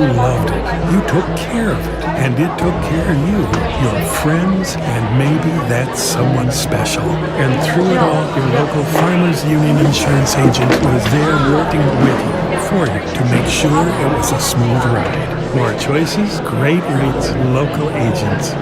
loved it. You took care of it, and it took care of you, your friends, and maybe that's someone special. And through it all, your local Farmers Union insurance agent was there working with you, for you, to make sure it was a smooth ride. More choices, great rates, local agents.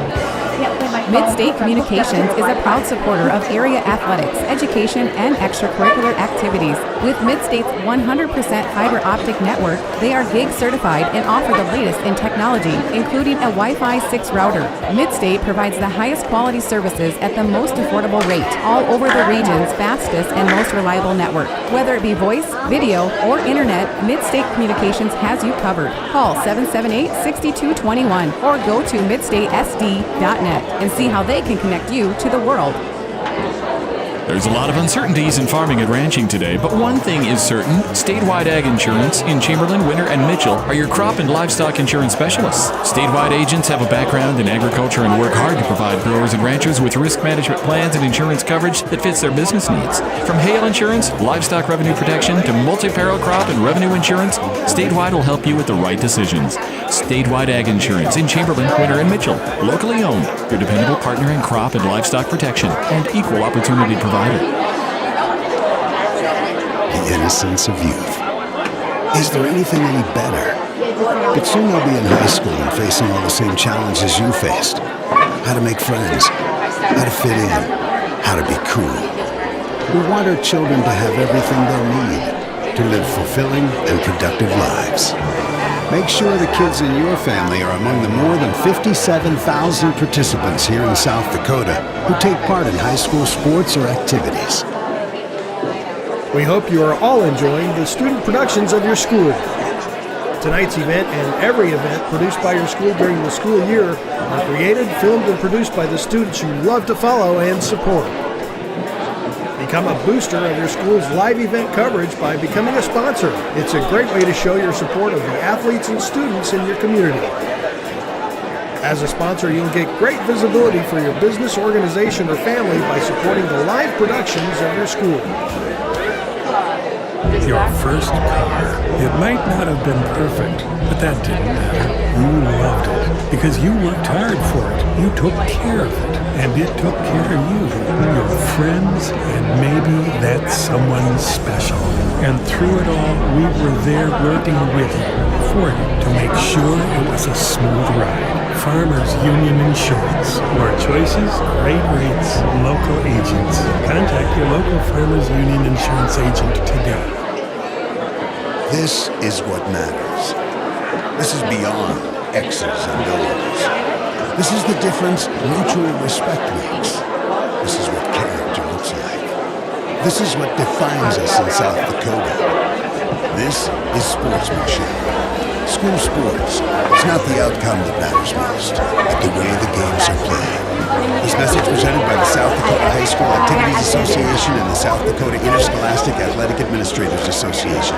Mid-State Communications is a proud supporter of area athletics, education, and extracurricular activities. With Mid-State's 100% fiber optic network, they are gig certified and offer the latest in technology, including a Wi-Fi 6 router. Mid-State provides the highest quality services at the most affordable rate, all over the region's fastest and most reliable network. Whether it be voice, video, or internet, Mid-State Communications has you covered. Call 778-6221 or go to midstatesd.net and see how they can connect you to the world. There's a lot of uncertainties in farming and ranching today, but one thing is certain. Statewide Ag Insurance in Chamberlain, Winter, and Mitchell are your crop and livestock insurance specialists. Statewide agents have a background in agriculture and work hard to provide growers and ranchers with risk management plans and insurance coverage that fits their business needs. From hail insurance, livestock revenue protection, to multi-peril crop and revenue insurance, Statewide will help you with the right decisions. Statewide Ag Insurance in Chamberlain, Winter, and Mitchell. Locally owned, your dependable partner in crop and livestock protection and equal opportunity provider. The innocence of youth. Is there anything any better? But soon they'll be in high school and facing all the same challenges you faced. How to make friends, how to fit in, how to be cool. We want our children to have everything they'll need to live fulfilling and productive lives. Make sure the kids in your family are among the more than 57,000 participants here in South Dakota who take part in high school sports or activities. We hope you are all enjoying the student productions of your school. Tonight's event and every event produced by your school during the school year are created, filmed, and produced by the students you love to follow and support. Become a booster of your school's live event coverage by becoming a sponsor. It's a great way to show your support of the athletes and students in your community. As a sponsor, you'll get great visibility for your business, organization, or family by supporting the live productions of your school. Your first car. It might not have been perfect, but that didn't matter. You loved it because you worked hard for it. You took care of it, and it took care of you, your friends, and maybe that's someone special. And through it all, we were there working with you, for you, to make sure it was a smooth ride. Farmers Union Insurance. More choices, great rates, local agents. Contact your local Farmers Union Insurance agent today. This is what matters. This is beyond X's and O's. This is the difference mutual respect makes. This is what character looks like. This is what defines us in South Dakota. This is sportsmanship. School sports. It's not the outcome that matters most, but the way the games are played. This message presented by the South Dakota High School Activities Association and the South Dakota Interscholastic Athletic Administrators Association.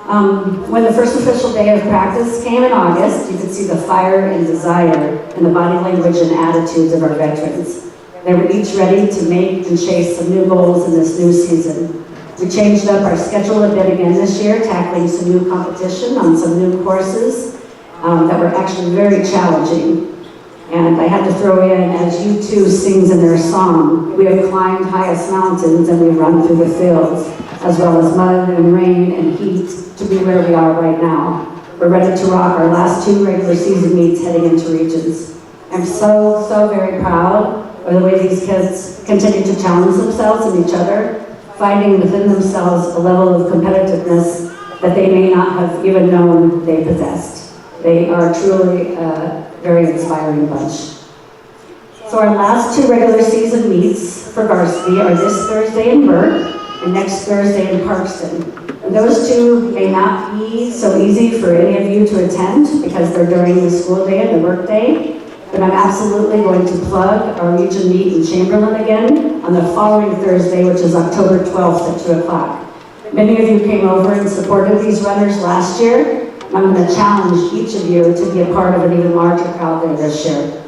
When the first official day of practice came in August, you could see the fire and desire in the body language and attitudes of our veterans. They were each ready to make and chase some new goals in this new season. We changed up our schedule a bit again this year, tackling some new competition on some new courses that were actually very challenging. And I had to throw in, as U2 sings in their song, we have climbed highest mountains and we've run through the fields, as well as mud and rain and heat to be where we are right now. We're ready to rock our last 2 regular season meets heading into regions. I'm so very proud of the way these kids continue to challenge themselves and each other, finding within themselves a level of competitiveness that they may not have even known they possessed. They are truly a very inspiring bunch. So our last 2 regular season meets for varsity are this Thursday in Burke and next Thursday in Parkston. And those 2 may not be so easy for any of you to attend because they're during the school day and the work day. But I'm absolutely going to plug our region meet in Chamberlain again on the following Thursday, which is October 12th at 2 o'clock. Many of you came over and supported these runners last year, and I'm going to challenge each of you to be a part of an even larger crowd there this year.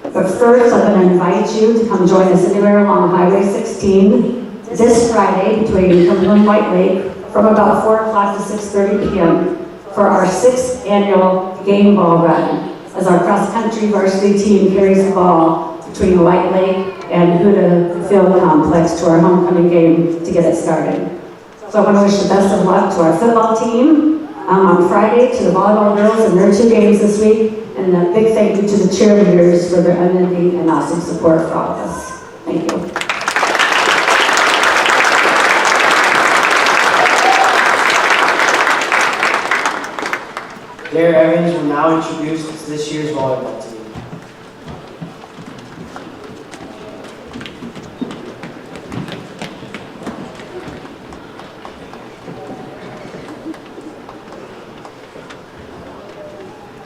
But first, I'm going to invite you to come join us anywhere along Highway 16 this Friday between Kimball and White Lake from about 4 o'clock to 6:30 p.m. for our 6th annual game ball run, as our cross-country varsity team carries the ball between White Lake and Huda Field Complex to our homecoming game to get it started. So I want to wish the best of luck to our football team on Friday, to the volleyball girls in their 2 games this week, and a big thank you to the cheerleaders for their unending and awesome support for all of us. Thank you. Blair Evans will now introduce this year's volleyball team.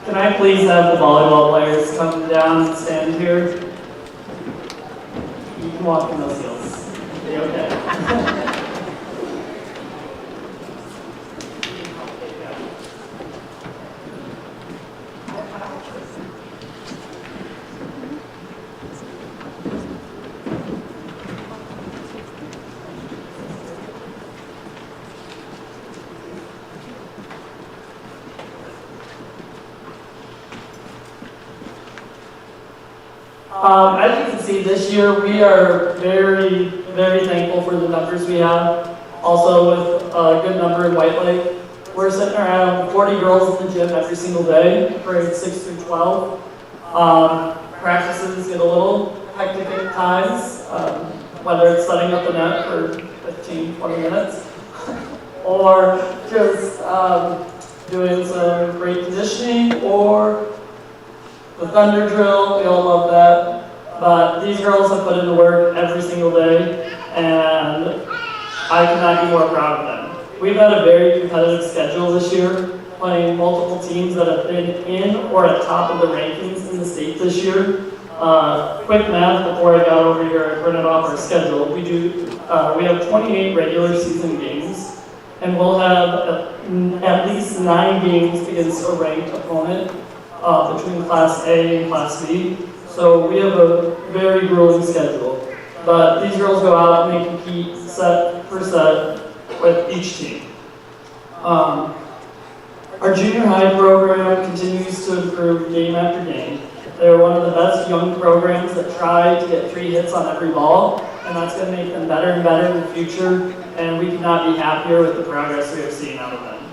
Can I please have the volleyball players come down and stand here? You can walk in those heels. Be okay. As you can see, this year we are very thankful for the numbers we have. Also with a good number in White Lake. We're sitting around 40 girls in the gym every single day, grades 6 through 12. Practices get a little hectic at times, whether it's setting up the net for 15, 20 minutes, or just doing some great conditioning, or the thunder drill. We all love that. But these girls have put in the work every single day, and I cannot be more proud of them. We've had a very competitive schedule this year, playing multiple teams that have been in or at top of the rankings in the state this year. Quick math before I got over here, I printed off our schedule. We have 28 regular season games, and we'll have at least 9 games against a ranked opponent between Class A and Class B. So we have a very grueling schedule. But these girls go out and they compete set for set with each team. Our junior high program continues to improve game after game. They're one of the best young programs that try to get 3 hits on every ball, and that's going to make them better and better in the future, and we could not be happier with the progress we have seen out of them.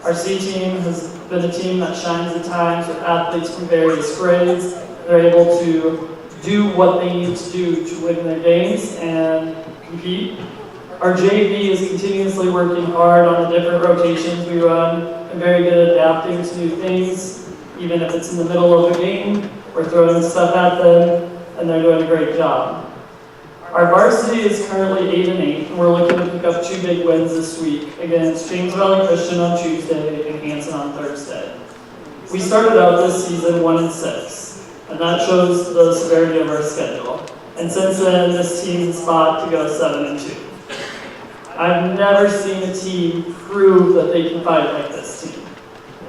Our C team has been a team that shines at times with athletes from various grades. They're able to do what they need to do to win their games and compete. Our JV is continuously working hard on the different rotations we run and very good at adapting to new things. Even if it's in the middle of a game, we're throwing stuff at them and they're doing a great job. Our varsity is currently 8-8, and we're looking to pick up 2 big wins this week against James Valley Christian on Tuesday and Hanson on Thursday. We started out this season 1-6, and that shows the severity of our schedule. And since then, this team's fought to go 7-2. I've never seen a team prove that they can fight like this team.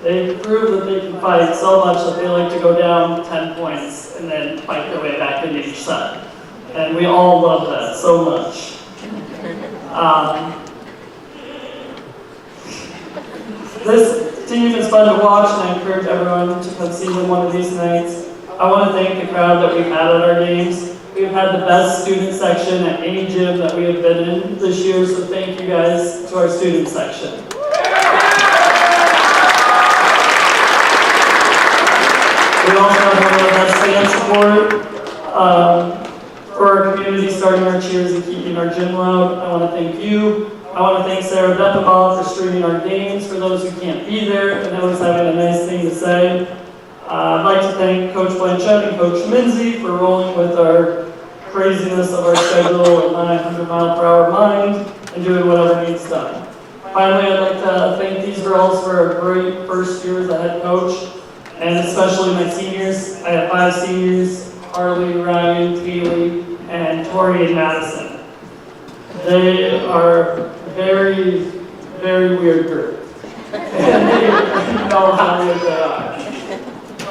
They prove that they can fight so much that they like to go down 10 points and then fight their way back into each set. And we all love that so much. This team is fun to watch, and I encourage everyone to come see them one of these nights. I want to thank the crowd that we've had at our games. We've had the best student section at any gym that we have been in this year, so thank you guys to our student section. We also have one of the best fan support for our community, starting our cheers and keeping our gym loud. I want to thank you. I want to thank Sarah Deppabal for streaming our games for those who can't be there and always having a nice thing to say. I'd like to thank Coach Blanchett and Coach Minzy for rolling with our craziness of our schedule and my 100-mile-per-hour mind and doing whatever needs done. Finally, I'd like to thank these girls for a great first year as a head coach, and especially my seniors. I have 5 seniors, Harley, Ryan, Haley, and Tori and Madison. They are a very, very weird group, and they know how weird they are.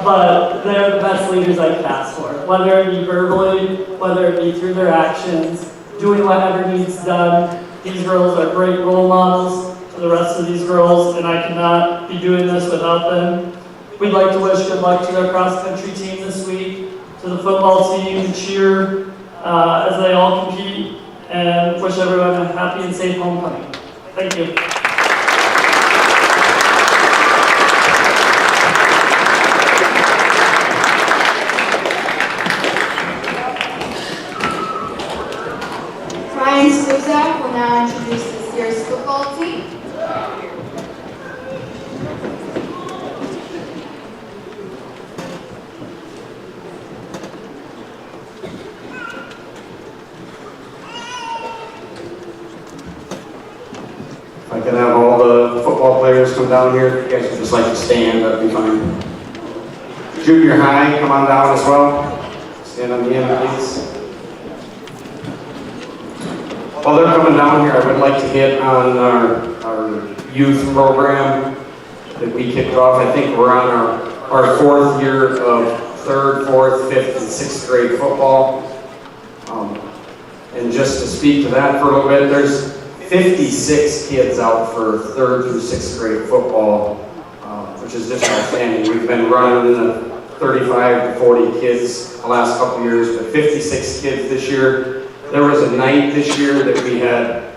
But they're the best leaders I could ask for, whether it be verbally, whether it be through their actions, doing whatever needs done. These girls are great role models to the rest of these girls, and I cannot be doing this without them. We'd like to wish good luck to their cross-country team this week, to the football team, the cheer, as they all compete, and wish everyone a happy and safe homecoming. Thank you. Ryan Suzak will now introduce this year's football team. If I could have all the football players come down here, if you guys would just like to stand, that'd be fine. Junior high, come on down as well. Stand on the end, please. While they're coming down here, I would like to hit on our youth program that we kicked off. I think we're on our 4th year of 3rd, 4th, 5th, and 6th grade football. And just to speak to that for a little bit, there's 56 kids out for 3rd through 6th grade football, which is just outstanding. We've been running in the 35 to 40 kids the last couple of years, but 56 kids this year. There was a night this year that we had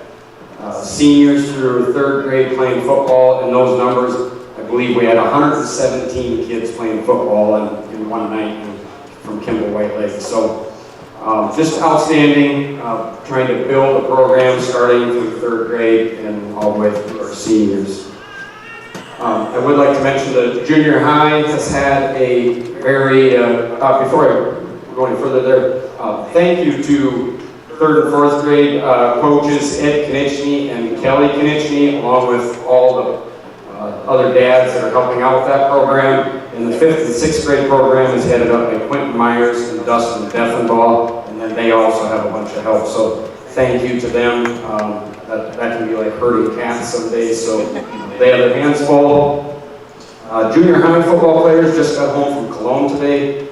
seniors through 3rd grade playing football, and those numbers, I believe we had 117 kids playing football in one night from Kimball White Lake. So just outstanding, trying to build a program starting from 3rd grade and all the way through our seniors. I would like to mention that junior high has had a very, before I go any further there, thank you to 3rd and 4th grade coaches Ed Konieczny and Kelly Konieczny, along with all the other dads that are helping out with that program. And the 5th and 6th grade program is headed up by Quentin Myers and Dustin Defenbaugh, and then they also have a bunch of help. So thank you to them. That can be like herding cats some days, so they have their hands full. Junior high football players just got home from Cologne today.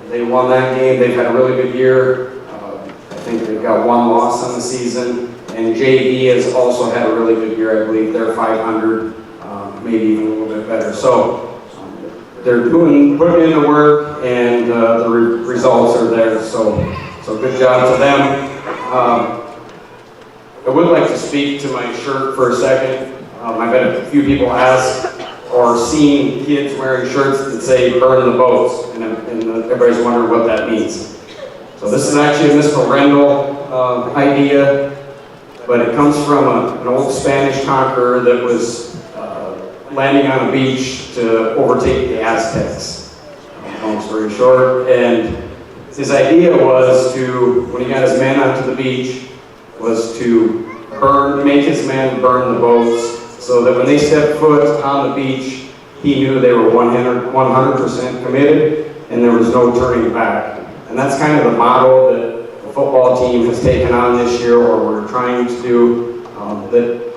They won that game. They've had a really good year. I think they've got 1 loss on the season, and JV has also had a really good year. I believe they're 500, maybe even a little bit better. So they're putting in the work, and the results are there. So good job to them. I would like to speak to my shirt for a second. I've had a few people ask or seen kids wearing shirts that say "Burn the Boats," and everybody's wondering what that means. So this is actually a Miss Rendell idea, but it comes from an old Spanish conqueror that was landing on a beach to overtake the Aztecs, long story short. And his idea was to, when he got his men onto the beach, was to make his men burn the boats, so that when they stepped foot on the beach, he knew they were 100% committed, and there was no turning back. And that's kind of the model that the football team has taken on this year, or we're trying to do. that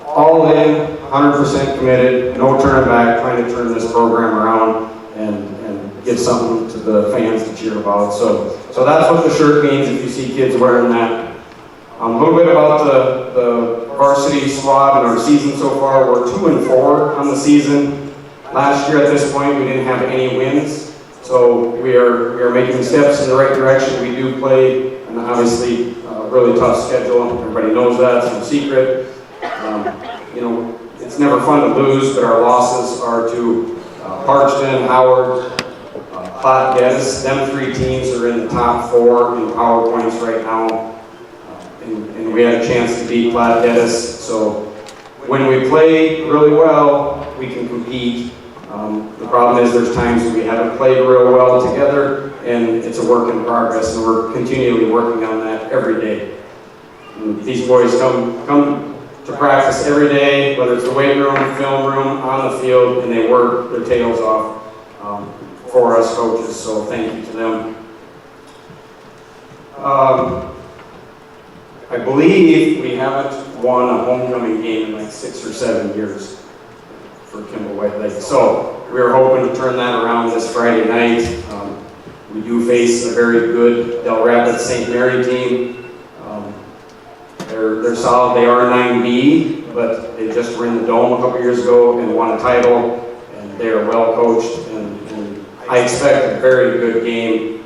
all in, 100% committed, no turning back, trying to turn this program around and give something to the fans to cheer about. So that's what the shirt means if you see kids wearing that. A little bit about the varsity squad and our season so far. We're 2-4 on the season. Last year at this point, we didn't have any wins. So we are making steps in the right direction. We do play an obviously really tough schedule. Everybody knows that, it's no secret. It's never fun to lose, but our losses are to Parchton, Howard, Platte, Geddes. Them three teams are in the top 4 in power points right now. And we had a chance to beat Platte, Geddes. So when we play really well, we can compete. The problem is there's times when we haven't played real well together, and it's a work in progress, and we're continually working on that every day. And these boys come to practice every day, whether it's the weight room, film room, on the field, and they work their tails off for us coaches, so thank you to them. I believe we haven't won a homecoming game in like 6 or 7 years for Kimball White Lake. So we're hoping to turn that around this Friday night. We do face a very good Del Rapids St. Mary team. They're solid. They are 9B, but they just were in the Dome a couple years ago and won a title, and they are well coached. And I expect a very good game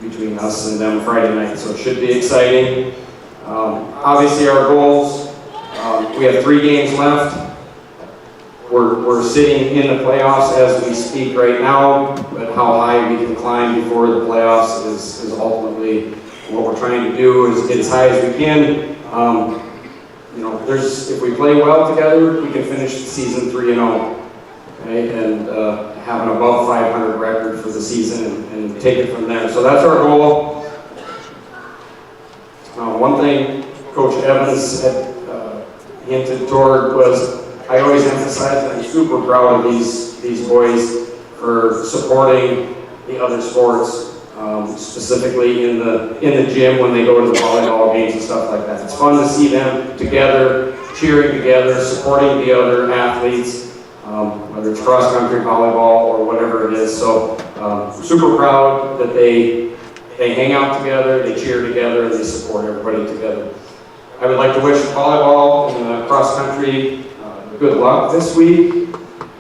between us and them Friday night, so it should be exciting. Obviously, our goals, we have 3 games left. We're sitting in the playoffs as we speak right now, but how high we can climb before the playoffs is ultimately what we're trying to do, is get as high as we can. If we play well together, we can finish the season 3-0, okay? And have an above 500 record for the season and take it from there. So that's our goal. One thing Coach Evans had hinted toward was, I always emphasize that I'm super proud of these boys for supporting the other sports, specifically in the gym when they go to the volleyball games and stuff like that. It's fun to see them together, cheering together, supporting the other athletes, whether it's cross country, volleyball, or whatever it is. So super proud that they hang out together, they cheer together, and they support everybody together. I would like to wish volleyball and cross country good luck this week,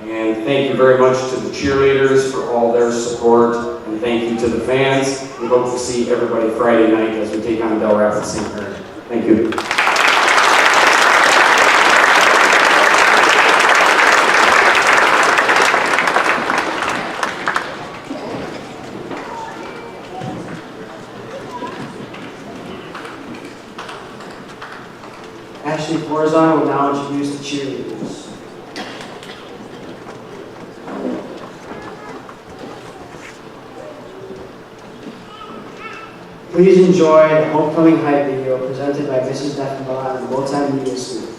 and thank you very much to the cheerleaders for all their support, and thank you to the fans. We hope to see everybody Friday night as we take on Del Rapids St. Mary. Thank you. Ashley Forzon will now introduce the cheerleaders. Please enjoy the homecoming hype video presented by Mrs. Neffenbaugh and the multimedia students.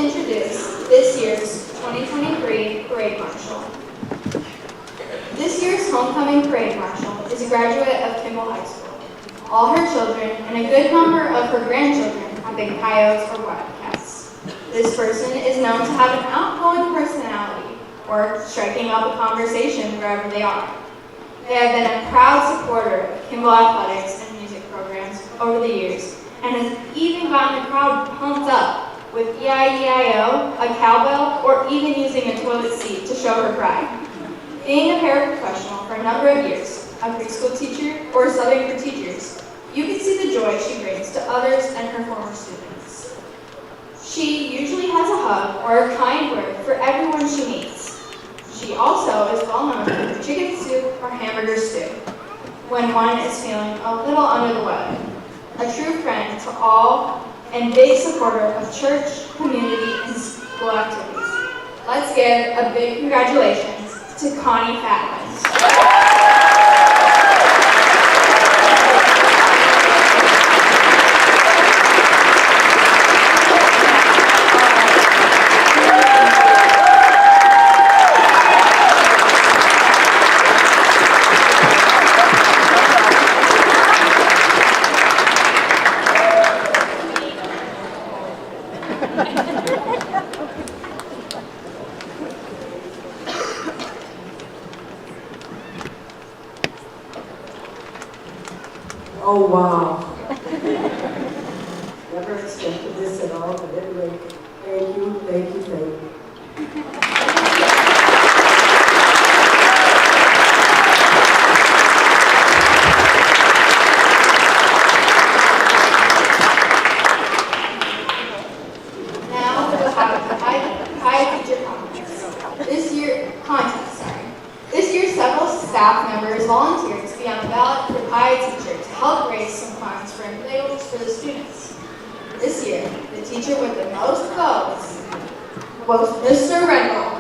introduce this year's 2023 Parade Marshal. This year's homecoming parade marshal is a graduate of Kimball High School. All her children and a good number of her grandchildren have been coyotes or wildcats. This person is known to have an outgoing personality or striking up a conversation wherever they are. They have been a proud supporter of Kimball athletics and music programs over the years and has even gotten the crowd pumped up with E-I-E-I-O, a cowbell, or even using a toilet seat to show her pride. Being a paraprofessional for a number of years, a preschool teacher, or subbing for teachers, you can see the joy she brings to others and her former students. She usually has a hug or a kind word for everyone she meets. She also is well known for her chicken soup or hamburger stew when one is feeling a little under the weather. A true friend to all and big supporter of church, community, and school activities. Let's give a big congratulations to Connie Fatland. Oh, wow. Never expected this at all, but anyway, thank you, thank you, thank you. Now for the high teacher contest. This year, several staff members volunteered to be on the ballot for PI teacher to help raise some funds for inflatables for the students. This year, the teacher with the most votes was Mr. Rendell.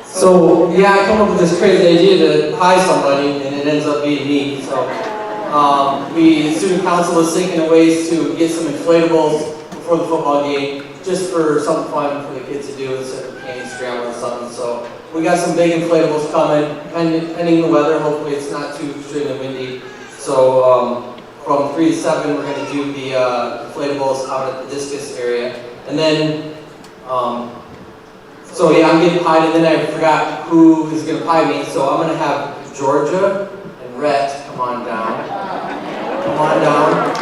So yeah, I come up with this crazy idea to pie somebody, and it ends up being me. So the student council was thinking of ways to get some inflatables before the football game, just for something fun for the kids to do instead of candy scramble or something. So we got some big inflatables coming, pending the weather. Hopefully it's not too extremely windy. So from 3 to 7, we're going to do the inflatables out at the discus area, and then. So yeah, I'm getting pied, and then I forgot who is going to pie me, so I'm going to have Georgia and Rhett come on down. Come on down.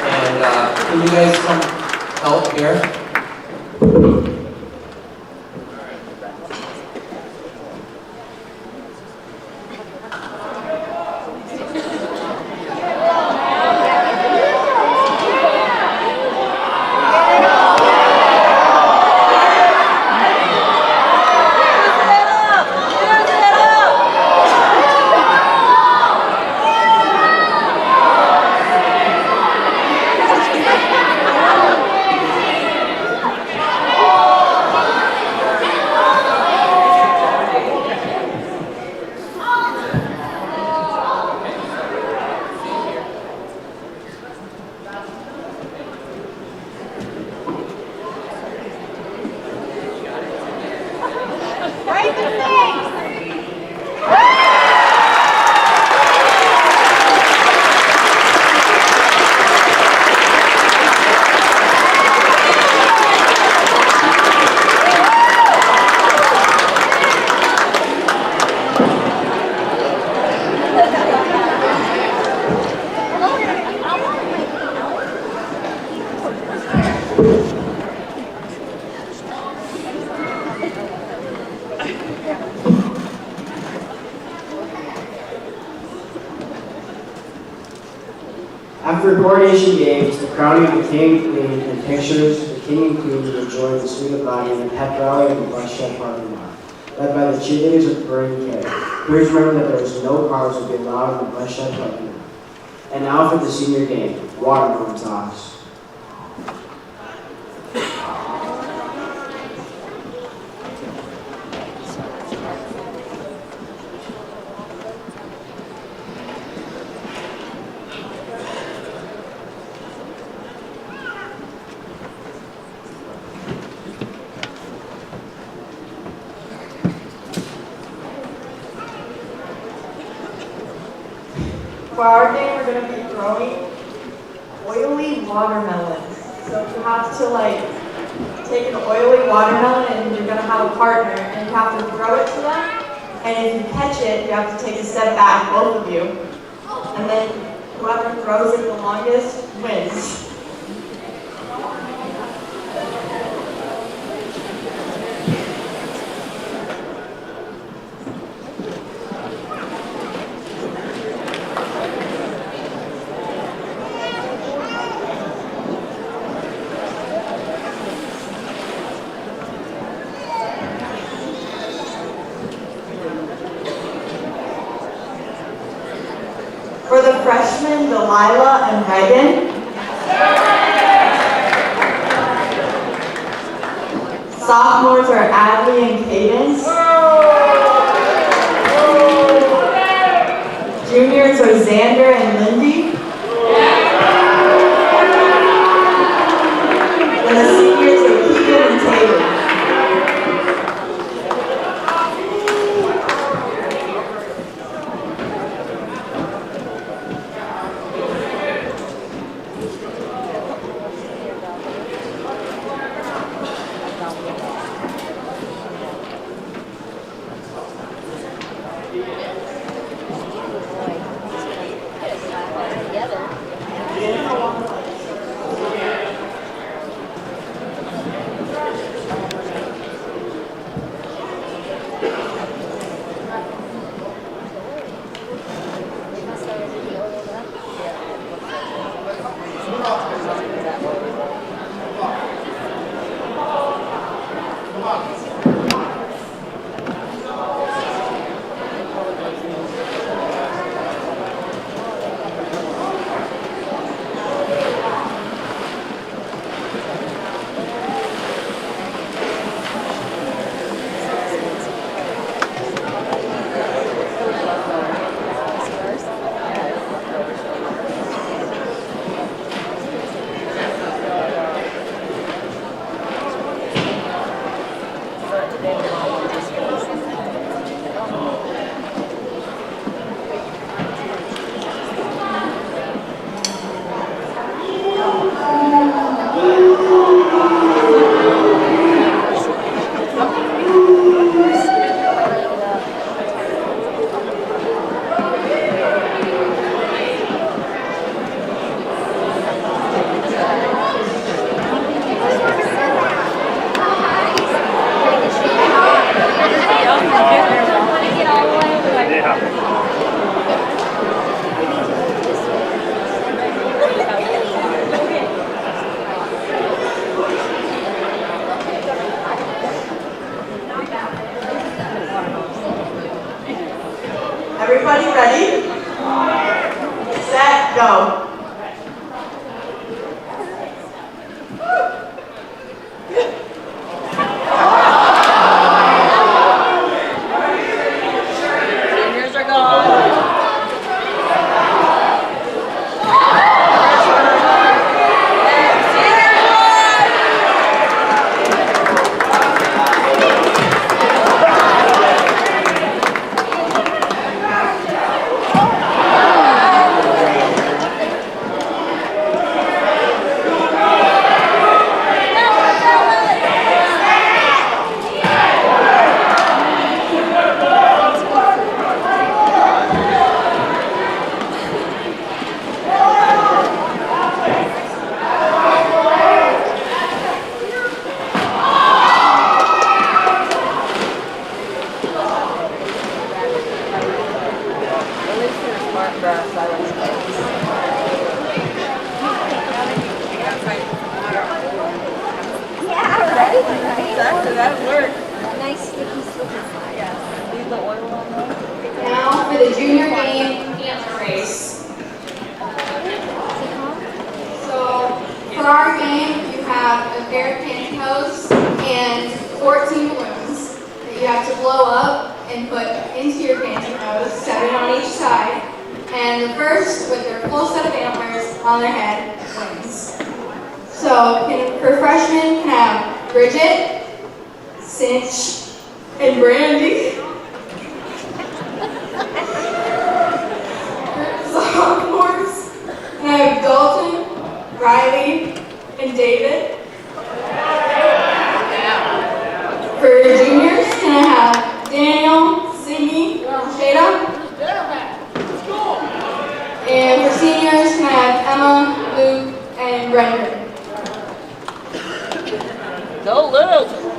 And can you guys come help here? After the coronation games, the crowning of the king and queen, and pictures, the king and queen will join the student body in a pep rally in the bus shed parking lot, led by the cheerleaders of Burning Care. Please remember that there is no cars will be allowed in the bus shed parking lot. And now for the senior game, watermelon toss. For our game, we're going to be throwing oily watermelons. So you have to take an oily watermelon and you're going to have a partner and you have to throw it to them. And if you catch it, you have to take a step back, both of you. And then whoever throws it the longest wins. For the freshmen, Delilah and Megan. Sophomores are Adley and Cadence. Juniors are Xander and Lindy. And the seniors are Keegan and Taylor. Everybody ready? Set, go. Seniors are gone. Exactly, that would work. Nice sticky slippery slide. Yes. Leave the oil on there. Now for the junior game panther race. So for our game, you have a pair of pantyhose and 14 balloons that you have to blow up and put into your pantyhose, 7 on each side. And the first, with their full set of antlers on their head, wins. So for freshmen, can have Bridget, Cinch, and Brandy. Riley, and David. For juniors, can I have Daniel, Sydney, Shada? And for seniors, can I have Emma, Luke, and Brendan? Go, Luke!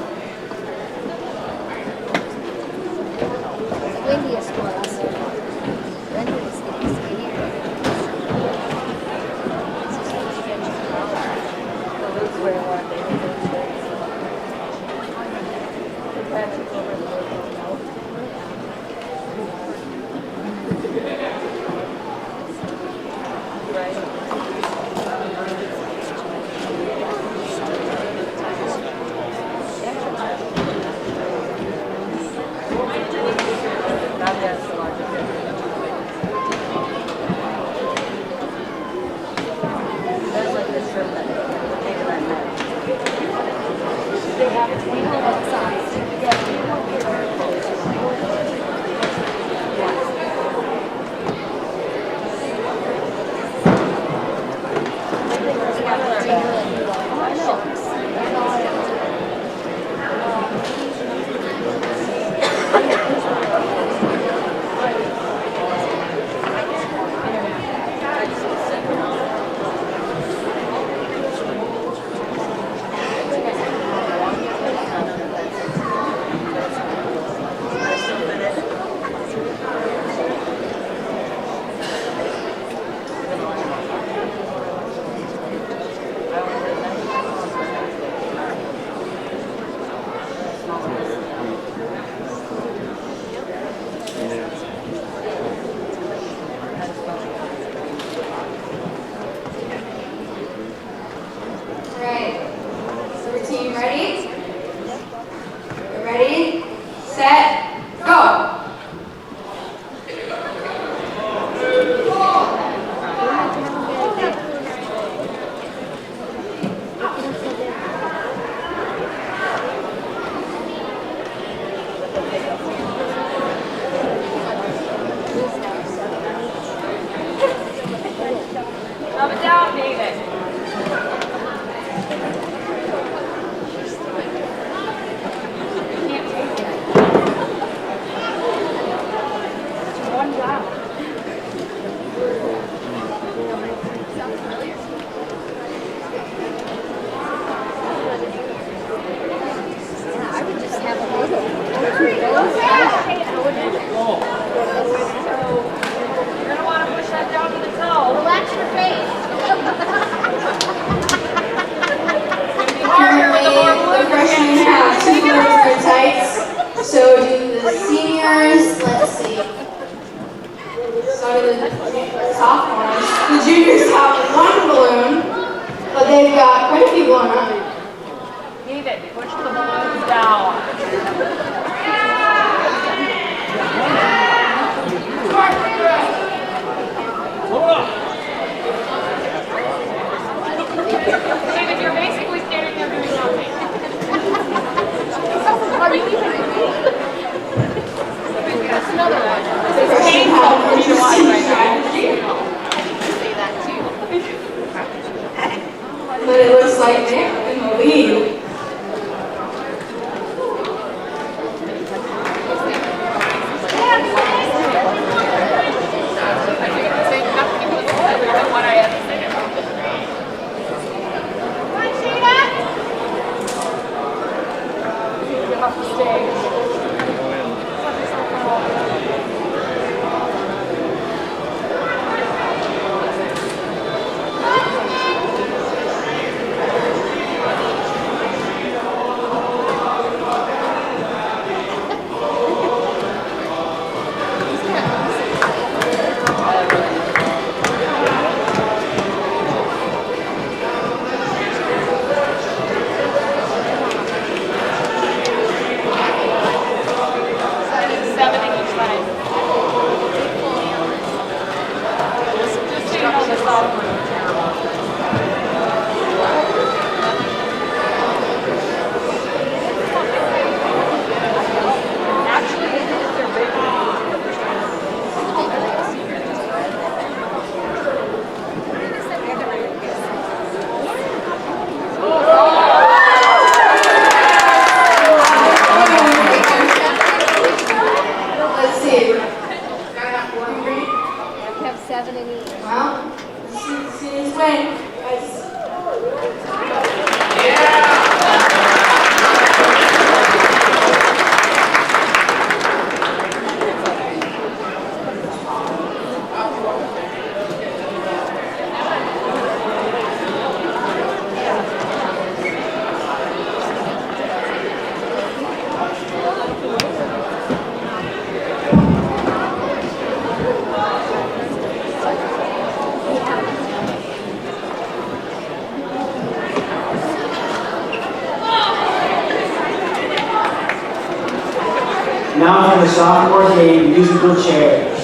Now for the sophomore game, musical chairs.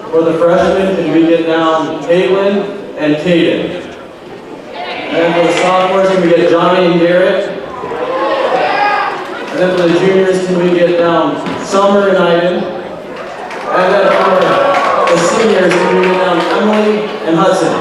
For the freshmen, can we get down Caitlin and Caden? And then for the sophomores, can we get Johnny and Garrett? And then for the juniors, can we get down Summer and Ivan? And then for the seniors, can we get down Emily and Hudson?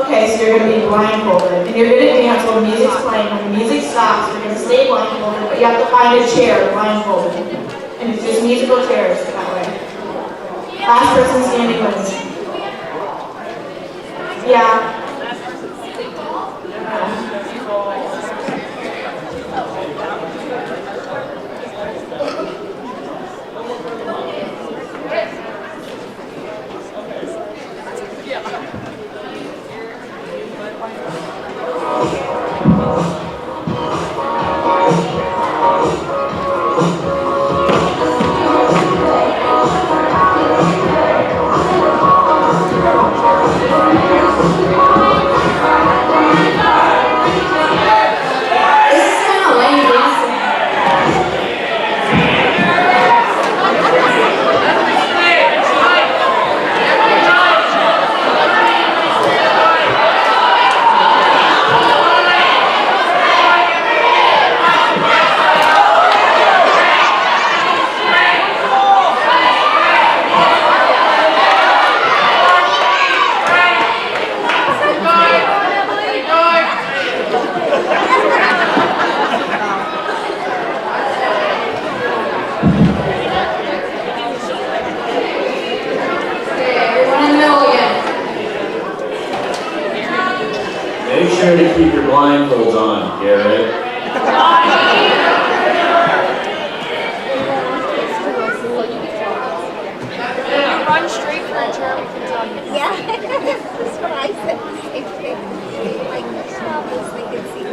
Okay, so you're going to be blindfolded, and you're going to dance while the music's playing. When the music stops, you're going to stay blindfolded, but you have to find a chair blindfolded. And it's just musical chairs that way. Last person standing wins. Yeah. Make sure to keep your blindfolds on, Garrett. Run straight for a chair, we can tell you. Yeah, that's what I said, the same thing. Like, stop this, they can see.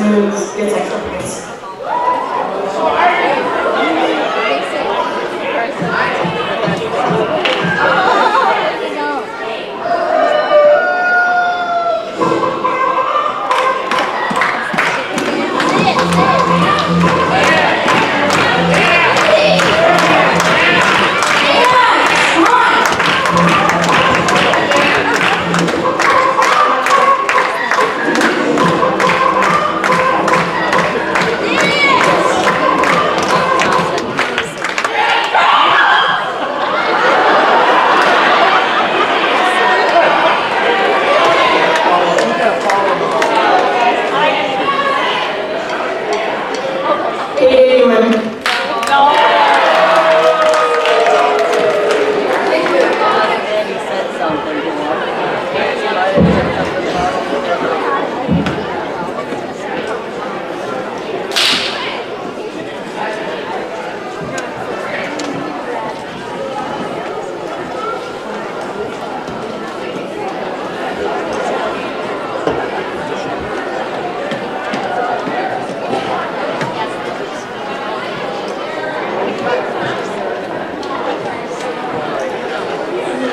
wins gets extra points.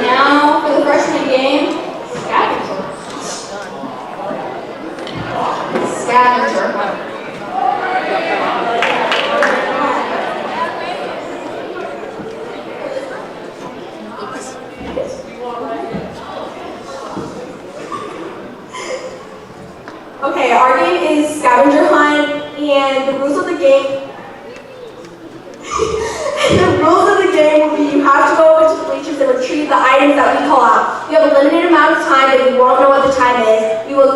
Now for the freshman game, scavenger hunt. Okay, our game is scavenger hunt, and the rules of the game. The rules of the game will be you have to go over to the bleachers and retrieve the items that we call out. You have a limited amount of time, but you won't know what the time is. We will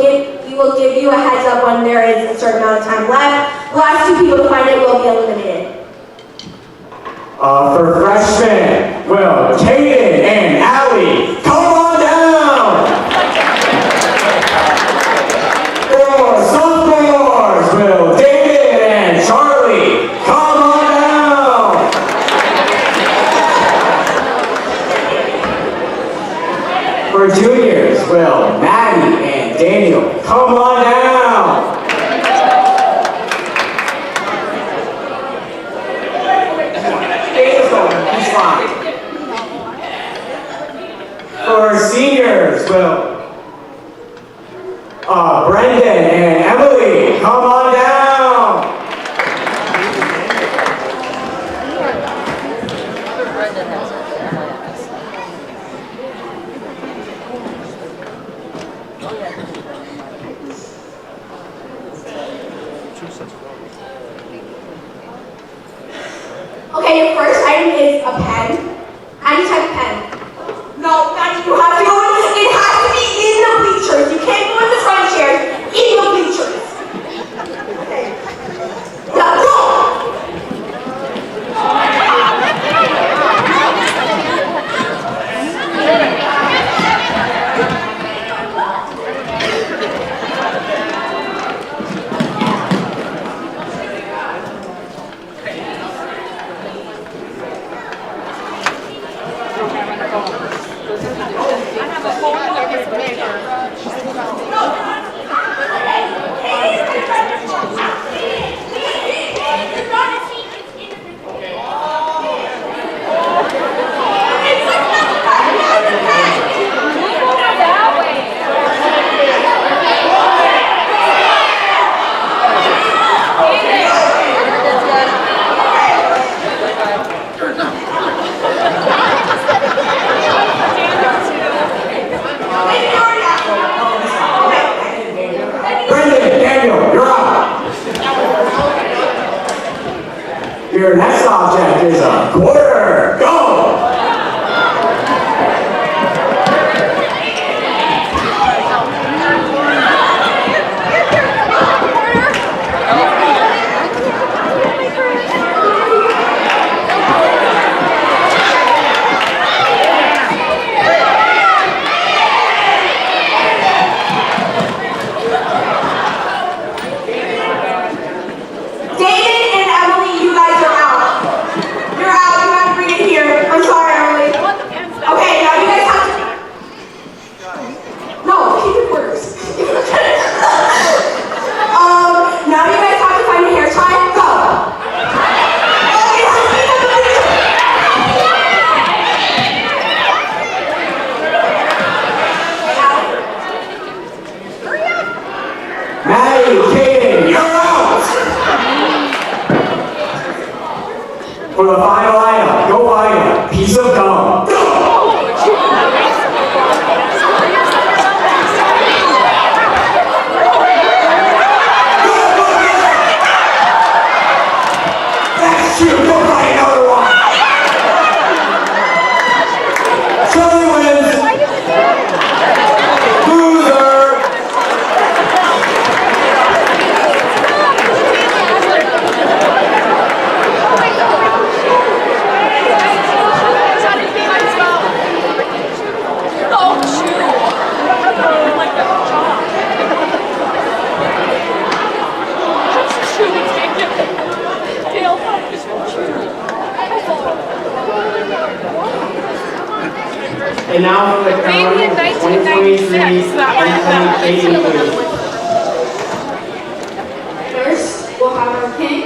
give you a heads up when there is a certain amount of time left. The last 2 people to find it will be eliminated. For freshmen, Will, Kaden, and Allie, come on down! For sophomores, Will, David, and Charlie, come on down! For juniors, Will, Maddie, and Daniel, come on down! He's fine. For seniors, Will, Brendan and Emily, come on down! Okay, your first item is a pen. Any type of pen. No, you have to go in, it has to be in the bleachers. You can't go in the front chairs, in the bleachers. Okay. Now, go! Your next object is a quarter. Go! David and Emily, you guys are out. You're out. You have to piece of gum. That's true. Go buy another one. Charlie wins. Loser. And now for the County 2023 homecoming Katie Booth. First, we'll have our king.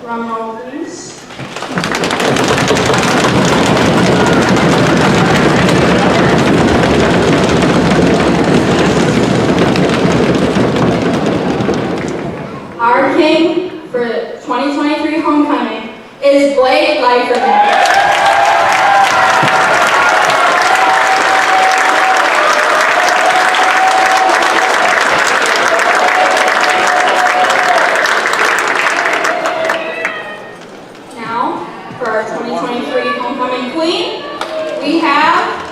Drum roll, please. Our king for 2023 homecoming is Blake Leiferman. For our 2023 homecoming queen, we have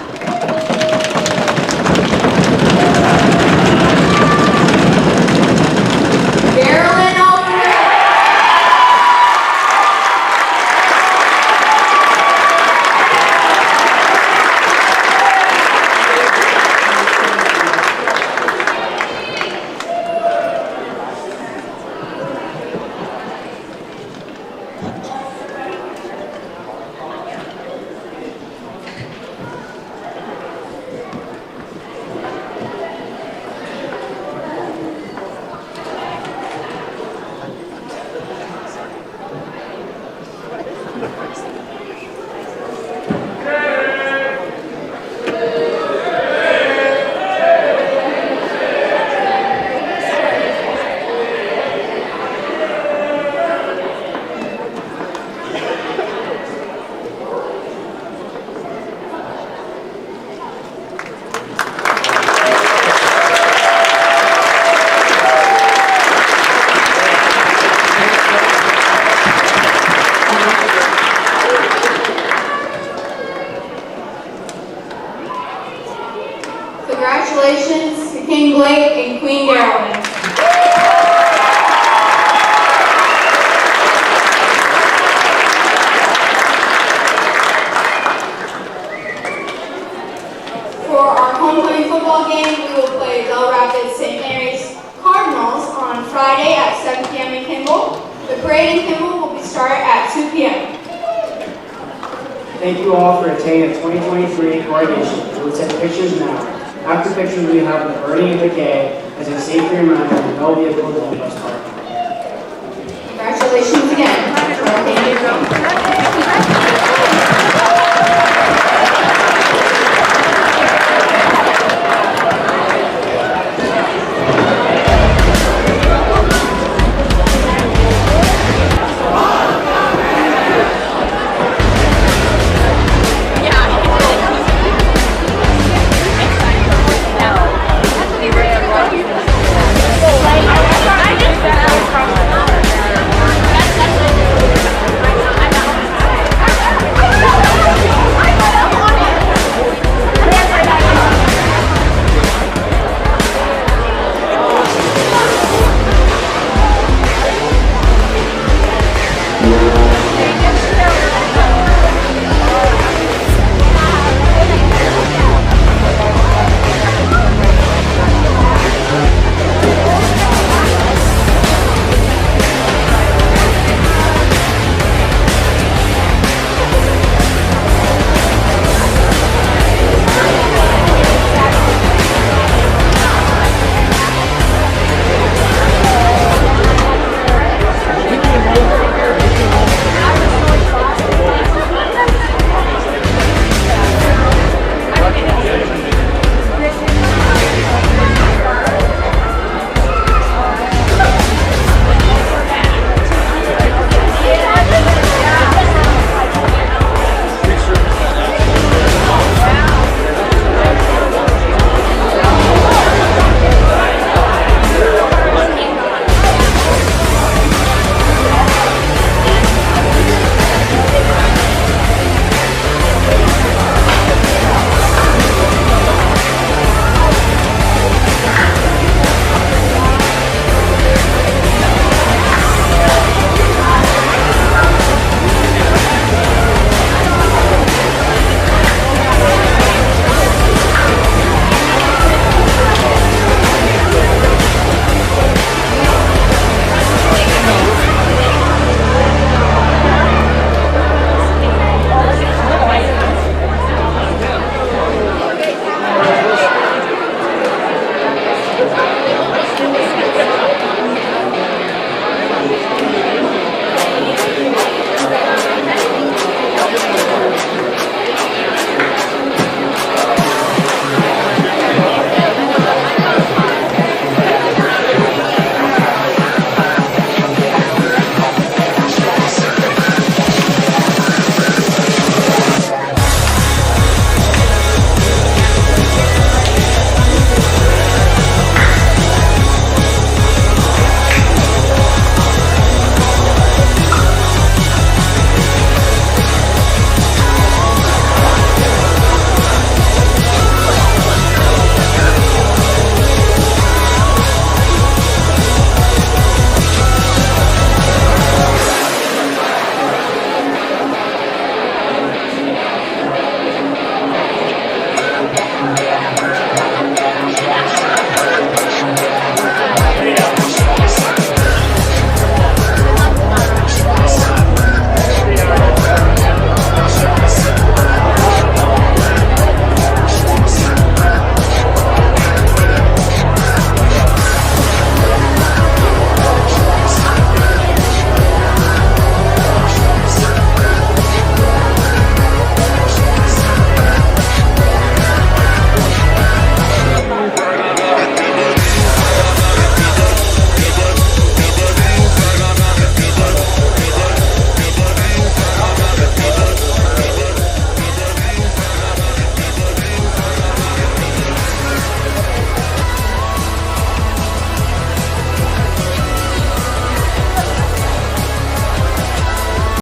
Marilyn Alfred. Congratulations to King Blake and Queen Carolyn. For our homecoming football game, we will play Bell Rapids St. Mary's Cardinals on Friday at 7 p.m. in Kimball. The parade in Kimball will start at 2 p.m. Thank you all for attending the 2023 coronation. We'll take pictures now. After pictures, we have the burning of the bouquet as a safety reminder that no vehicles will bus park. Congratulations again.